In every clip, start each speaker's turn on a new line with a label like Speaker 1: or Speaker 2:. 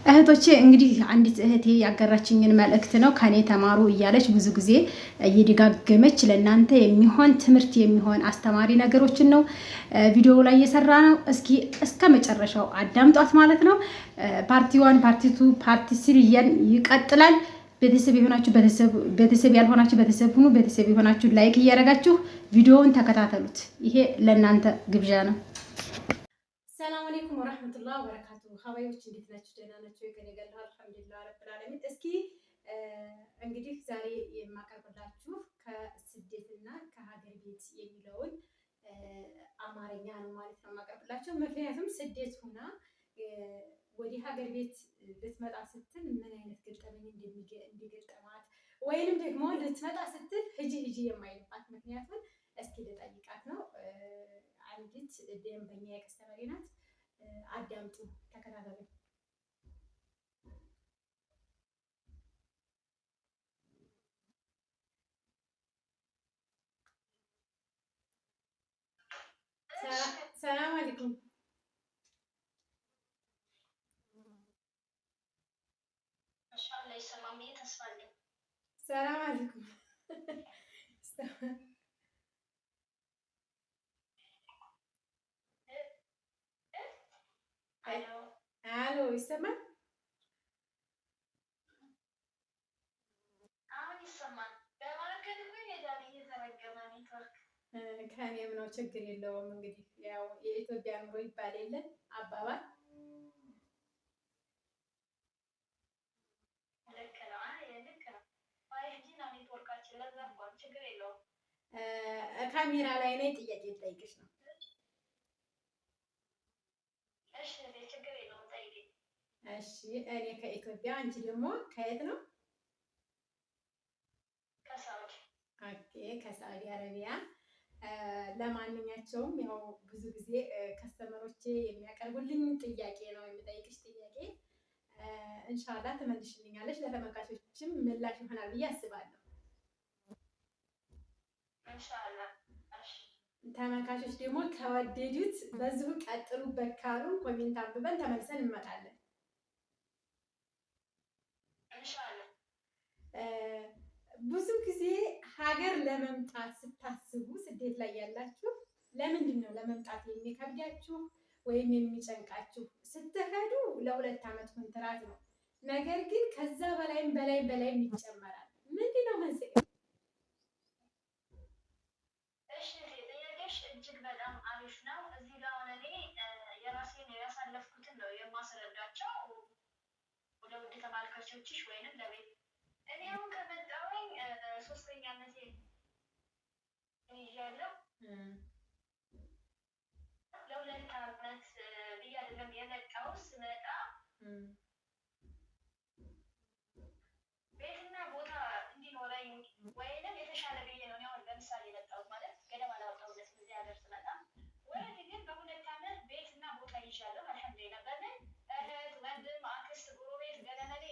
Speaker 1: እህቶቼ እንግዲህ አንዲት እህቴ ያጋራችኝን መልእክት ነው። ከኔ ተማሩ እያለች ብዙ ጊዜ እየደጋገመች ለእናንተ የሚሆን ትምህርት የሚሆን አስተማሪ ነገሮችን ነው ቪዲዮ ላይ እየሰራ ነው። እስኪ እስከ መጨረሻው አዳምጧት ማለት ነው። ፓርቲ 1 ፓርቲ 2 ፓርቲ 3 ይቀጥላል። ቤተሰብ የሆናችሁ ቤተሰብ ያልሆናችሁ ቤተሰብ ሁኑ። ቤተሰብ የሆናችሁ ላይክ እያደረጋችሁ ቪዲዮውን ተከታተሉት። ይሄ ለእናንተ ግብዣ ነው። ሰላም አለይኩም ወራህመቱላሂ ወበረካቱ። ሀባዮች እንዴት ናችሁ? ደህና ናችሁ? ከኔ ጋር አልሐምዱሊላህ ረብል ዓለሚን። እስኪ እንግዲህ ዛሬ የማቀርብላችሁ ከስደትና ከሀገር ቤት የሚለውን አማርኛ ነው ማለት ነው የማቀርብላችሁ። ምክንያቱም ስደት ሁና ወደ ሀገር ቤት ልትመጣ ስትል ምን አይነት ገጠመኝ እንዲገጠማት ወይንም ደግሞ ልትመጣ ስትል ሂጂ የማይልባት ምክንያቱም እስኪ ልጠይቃት ነው። አንዲት ደንበኛ የከስተመሬ ናት። አዳምጡ፣ ተከታተሉ። ሰላም አለይኩም። ሰላም አለይኩም። አሎ ይሰማል? ከእኔም ነው ችግር የለውም። እንግዲህ ያው የኢትዮጵያ ኑሮ ይባል የለን አባባል ካሜራ ላይ ነኝ። ጥያቄ ልጠይቅሽ ነው። እሺ እኔ ከኢትዮጵያ፣ አንቺ ደግሞ ከየት ነው? ኦኬ ከሳዑዲ አረቢያ። ለማንኛቸውም ያው ብዙ ጊዜ ከስተመሮቼ የሚያቀርቡልኝ ጥያቄ ነው የምጠይቅሽ ጥያቄ። ኢንሻአላህ ትመልሽልኛለሽ። ለተመልካቾችም ምላሽ ይሆናል ብዬ አስባለሁ። ኢንሻአላህ። ተመልካቾች ደግሞ ከወደዱት በዚሁ ቀጥሉበት ካሉ ኮሜንት አንብበን ተመልሰን እንመጣለን። ኢንሻአላህ። ብዙ ጊዜ ሀገር ለመምጣት ስታስቡ ስደት ላይ ያላችሁ ለምንድን ነው ለመምጣት የሚከብዳችሁ ወይም የሚጨንቃችሁ? ስትሄዱ ለ2 ዓመት ኮንትራት ነው። ነገር ግን ከዛ በላይም ይጨመራል። ምንድን ነው መንስኤው? እሺ ጥያቄሽ እጅግ በጣም አሪፍ ነው። እዚህ ጋር ሆነ እኔ የራሴን ያሳለፍኩትን ነው የማስረዳቸው ወደ ውድ ተመልካቾችሽ ወይንም ለቤት እኔ አሁን ከመጣሁኝ 3ኛ ዓመቴ ይዣለሁ። ለ2 ዓመት ብዬ አይደለም የመጣሁት። ስመጣ ቤትና ቦታ እንዲኖረኝ ወይንም የተሻለ ብዬ ነው አሁን ለምሳሌ የመጣሁት ማለት ገደብ አላወጣሁለትም። እዚህ ሀገር ስመጣ ወደዚህ ግን በ2 ዓመት ቤትና ቦታ ይዣለሁ። አልሐምዱሊላህ። በምን እህት፣ ወንድም፣ አክስት፣ ጎረቤት ገለመሌ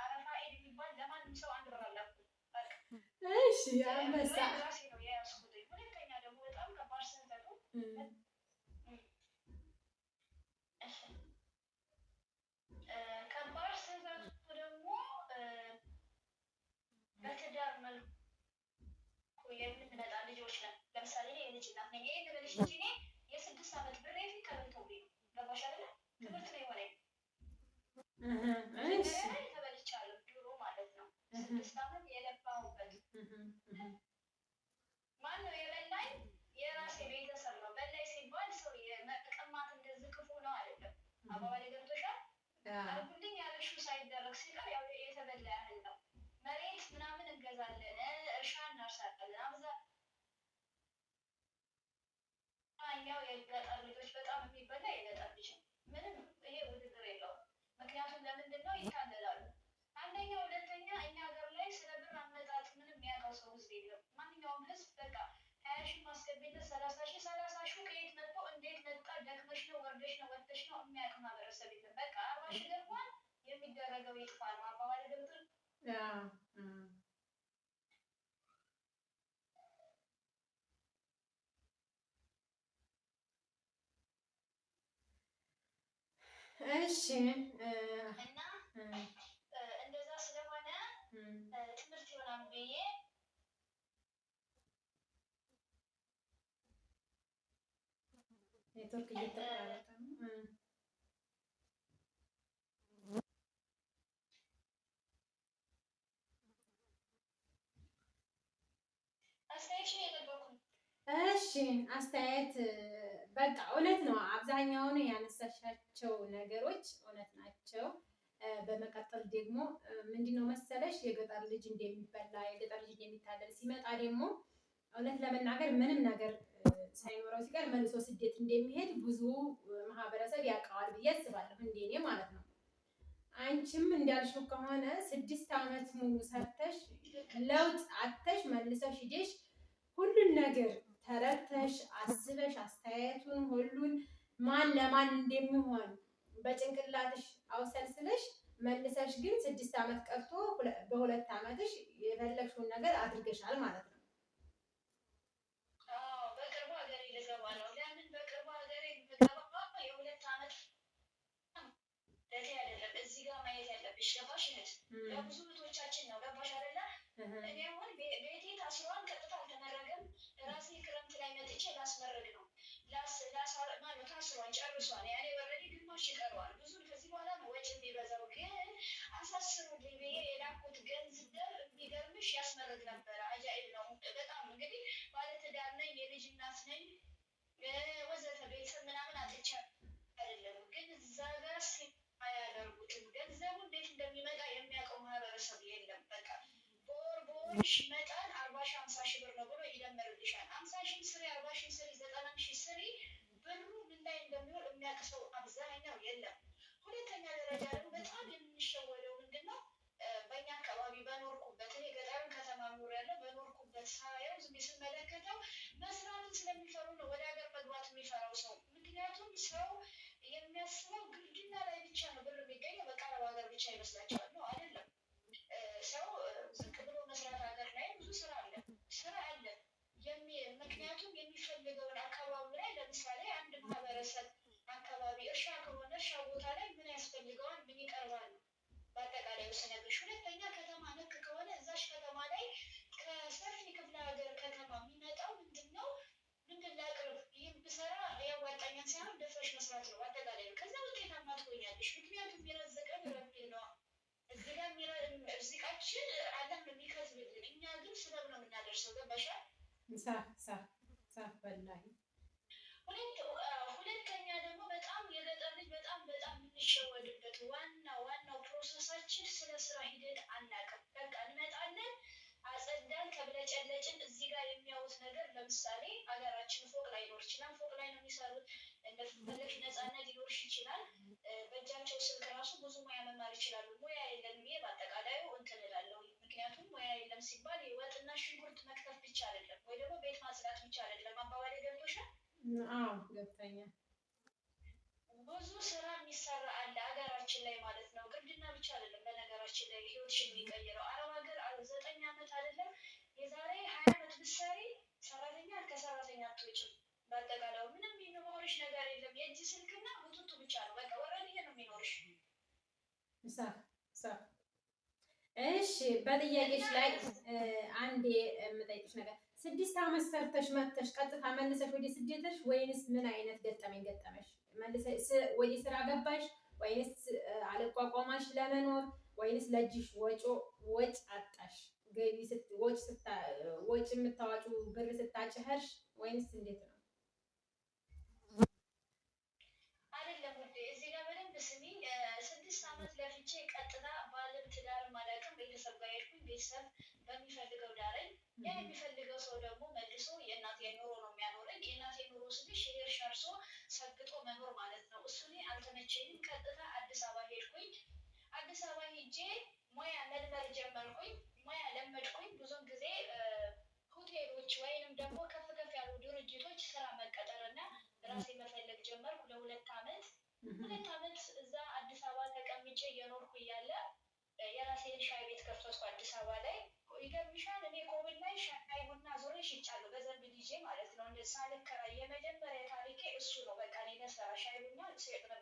Speaker 1: አረፋ ኢድ የሚባል ለማንም ሰው አንድ ብር አላውቅም። እሺ አንበሳ ራሴ ነው የያዝኩት። ሁለተኛ ደግሞ በጣም ከባድ ስህተቱ ከባድ ስህተቱ ደግሞ በትዳር መልኩ የምንመጣ ልጆች ነን። ለምሳሌ እኔ የልጅ እናት ነኝ። ይሄን ልበልሽ እንጂ እኔ የ6 ዓመት ብሬ ተበልቶብኝ ነው። ገባሽ አይደለ? ትምህርት ነው የሆነኝ። ተበልቻለሁ ድሮ ማለት ነው። 6 ዓመት የለፋሁበት ማነው የበላኝ? የራሴ ቤተሰብ ነው። በላይ ሲባል ሰው የመቀማት እንደዚህ ክፉ ነው አይደለም። አባባሌ ገብቶሻል? አልኩልኝ ያለሽው ሳይደረግ ሲቀር ያው የተበላ ያህል ነው። መሬት ምናምን እንገዛለን፣ እርሻ እናርሳለን። አብዛኛው የገጠር ልጆች በጣም የሚበላ የገጠር ልጅ ነው። ምንም ይሄ ውድድር የለውም። ምክንያቱም ለምንድን ነው ይታለላሉ። አንደኛ፣ ሁለተኛ እኛ ሀገር ላይ ስለ ብር አመጣጥ ምንም የሚያውቀው ሰው ህዝብ የለም። ማንኛውም ህዝብ በቃ 20 ሺህ ማስገቢለት 30 ሺህ ከየት መጥቶ እንዴት መጣ፣ ደክመሽ ነው ወርደሽ ነው ወጥተሽ ነው የሚያውቅ ማህበረሰብ የለም። በቃ 40 ሺህ ገርሟል የሚደረገው ይጥፋ ነው አባባል ገብቶል። እሺ
Speaker 2: እና እንደዛ ስለሆነ ትምህርት ይሆናል ብዬ
Speaker 1: ኔትወርክ እየተቆራረጠ ነው። እሺ አስተያየት በቃ እውነት ነው። አብዛኛውን ያነሳሻቸው ነገሮች እውነት ናቸው። በመቀጠል ደግሞ ምንድነው መሰለሽ የገጠር ልጅ እንደሚበላ የገጠር ልጅ እንደሚታለል ሲመጣ ደግሞ እውነት ለመናገር ምንም ነገር ሳይኖረው ሲቀር መልሶ ስደት እንደሚሄድ ብዙ ማህበረሰብ ያውቀዋል ብዬ አስባለሁ፣ እንደኔ ማለት ነው። አንቺም እንዳልሽው ከሆነ 6 ዓመት ሙሉ ሰርተሽ ለውጥ አተሽ መልሰሽ ሂደሽ ሁሉን ነገር ተረድተሽ አስበሽ አስተያየቱን ሁሉን ማን ለማን እንደሚሆን በጭንቅላትሽ አውሰልስለሽ መልሰሽ ግን 6 ዓመት ቀርቶ በ2 ዓመትሽ የፈለግሽውን ነገር አድርገሻል ማለት ነው።
Speaker 2: በቅርቡ ሀገሬ ልገባ ነው። ለምን በቅርቡ ሀገሬ ልገባ የ2 ዓመት ለቴ አይደለም እዚህ ጋር ማየት ያለብሽ ገባሽ? ለብዙ እህቶቻችን ነው ገባሽ አይደለ? እኔ አሁን ቤቴ ታስሯን ቀጥታ አልተመረገም። ራሴ ክረምት ላይ መጥቼ ላስመረግ ነው። ታስሯን ጨርሷል። ያኔ ወረዴ ግማሽ ይቀረዋል። ብዙ ከዚህ በኋላ ነው ወጪ የሚበዛው። ግን አሳስሩልኝ ብዬ የላኩት ገንዘብ የሚገርምሽ ያስመረግ ነበረ። አጃኢብ ነው በጣም እንግዲህ ባለትዳር ነኝ፣ የልጅ እናት ነኝ፣ ወዘተ ቤተሰብ ምናምን አጥቻ አይደለም። ግን እዛ ጋር አያደርጉትም። ገንዘቡ እንዴት እንደሚመጣ የሚያውቀው ማህበረሰብ የለም። በቃ በወርሽ መጠን 40 ሺህ 50 ሺህ ብር ነው ብሎ ይደመርልሻል። 50 ሺህ ስሪ፣ 40 ሺህ ስሪ፣ 90 ሺህ ስሪ፣ ብሩ ምን ላይ እንደሚውል የሚያውቅ ሰው አብዛኛው የለም። ሁለተኛ ደረጃ ደግሞ በጣም የምንሸወደው ምንድን ነው? በእኛ አካባቢ በኖርኩበት እኔ ገጠርም ከተማ ኖር ያለው በኖርኩበት ሳየው ዝም ስመለከተው መስራትን ስለሚፈሩ ነው ወደ ሀገር መግባት የሚፈራው ሰው። ምክንያቱም ሰው የሚያስበው ግድና ላይ ብቻ ነው ብር የሚገኘው፣ በቃ ሀገር ብቻ ይመስላቸዋል። ነው አይደለም። ሰው ዝቅ ብሎ መስራት ሀገር ላይ ብዙ ስራ አለ፣ ስራ አለ። ምክንያቱም የሚፈልገውን አካባቢ ላይ ለምሳሌ አንድ ማህበረሰብ አካባቢ እርሻ ከሆነ እርሻ ቦታ ላይ ምን ያስፈልገዋል፣ ምን ይቀርባል በአጠቃላይ ስነግርሽ። ሁለተኛ ከተማ ነክ ከሆነ እዛሽ ከተማ ላይ ከሰፊ ክፍለ ሀገር ከተማ የሚመጣው ምንድን ነው? ምንድን ላቅርብ፣ ይህም ብሰራ ያዋጣኛል ሳይሆን ደፍረሽ መስራት ነው አጠቃላይ። ከዛ ውጤታማ ትሆኛለሽ። ምክንያቱም የሚረዝቀን ረቢል ነው። እዚህ ጋር እርዚቃችን አላህ ነው የሚከትብልን፣ እኛ ግን ስበብ ነው የምናደርሰው። ገባሻል?
Speaker 1: ወላሂ።
Speaker 2: ሁለተኛ ደግሞ በጣም የገጠር ልጅ በጣም የምንሸወድበት ዋናው ፕሮሰሳችን ስለ ስራ ሂደት አናውቅም። በቃ እንመጣለን፣ አጸዳን፣ ከብለጨለጭን። እዚህ ጋር የሚያዩት ነገር ለምሳሌ ሀገራችን ፎቅ ላይ ይኖር ይችላል። ፎቅ ላይ ነው የሚሰሩት። እንደፈለግሽ ነፃነት ሊኖርሽ ይችላል። በእጃቸው ስልክ ራሱ ብዙ ሙያ መማር ይችላሉ። ሙያ የለም ብዬ በአጠቃላዩ እንትን እላለሁ። ምክንያቱም ሙያ የለም ሲባል ወጥና ሽንኩርት መክተፍ ብቻ አይደለም፣ ወይ ደግሞ ቤት ማጽዳት ብቻ አይደለም። አባባሌ ገብቶሻል?
Speaker 1: አዎ ገብቶኛል።
Speaker 2: ብዙ ስራ የሚሰራ አለ ሀገራችን ላይ ማለት ነው። ግርድና ብቻ አይደለም በነገራችን ላይ ህይወትሽን የሚቀይረው። አረብ ሀገር 9 ዓመት አይደለም የዛሬ 20 ዓመት ብትሰሪ ሰራተኛ ከሰራተኛ አትወጪም። በአጠቃላዩ ምንም የሚኖርሽ ነገር የለም። የእጅ ስልክና ቡቱቱ ብቻ ነው። በቃ ወረድዬ ነው የሚኖርሽ።
Speaker 1: እሺ በጥያቄሽ ላይ አንዴ የምጠይቅሽ ነገር 6 ዓመት ሰርተሽ መተሽ ቀጥታ መልሰሽ ወደ ስደትሽ ወይንስ ምን አይነት ገጠመኝ ገጠመሽ? መልሰሽ ወደ ስራ ገባሽ ወይንስ አልቋቋማሽ ለመኖር ወይንስ ለእጅሽ ወጭ አጣሽ? ወጭ የምታዋጪው ብር ስታጭኸሽ ወይንስ እንዴት ነው?
Speaker 2: አይደለም ውዴ፣ እዚህ ጋር በደንብ ስሚኝ። 6 ዓመት ለፍቼ ቀጥታ ባለም ትዳር ማለቅም ቤተሰብ ጋር ሄድኩኝ። ቤተሰብ በሚፈልገው ዳረኝ። ያ የሚፈልገው ሰው ደግሞ መልሶ የእናቴ ኑሮ ነው የሚያኖረኝ። የእናቴ ኑሮ ስልሽ የእርሻ እርሶ ሰግጦ መኖር ማለት ነው። እሱ እኔ አልተመቸኝም። ቀጥታ አዲስ አበባ ሄድኩኝ። አዲስ አበባ ሄጄ ሙያ መልመድ ጀመርኩኝ። ሙያ ለመድኩኝ። ብዙም ጊዜ ሆቴሎች ወይንም ደግሞ ከፍ ያሉ ድርጅቶች ስራ መቀጠርና ራሴ መፈለግ ጀመርኩ። ለ2 ዓመት 2 ዓመት እዛ አዲስ አበባ ተቀምጬ እየኖርኩ እያለ የራሴን ሻይ ቤት ከፈትኩ አዲስ አበባ ላይ። ይገርምሻል እኔ ኮቪድ ላይ ሻይ ቡና ዞሬ ሽጫለሁ በዘንቢል ይዤ ማለት ነው። ሳልከራይ የመጀመሪያ ታሪኬ እሱ ነው። በቃ እኔ ለስራ ሻይ ቡና ስሸጥ ነበር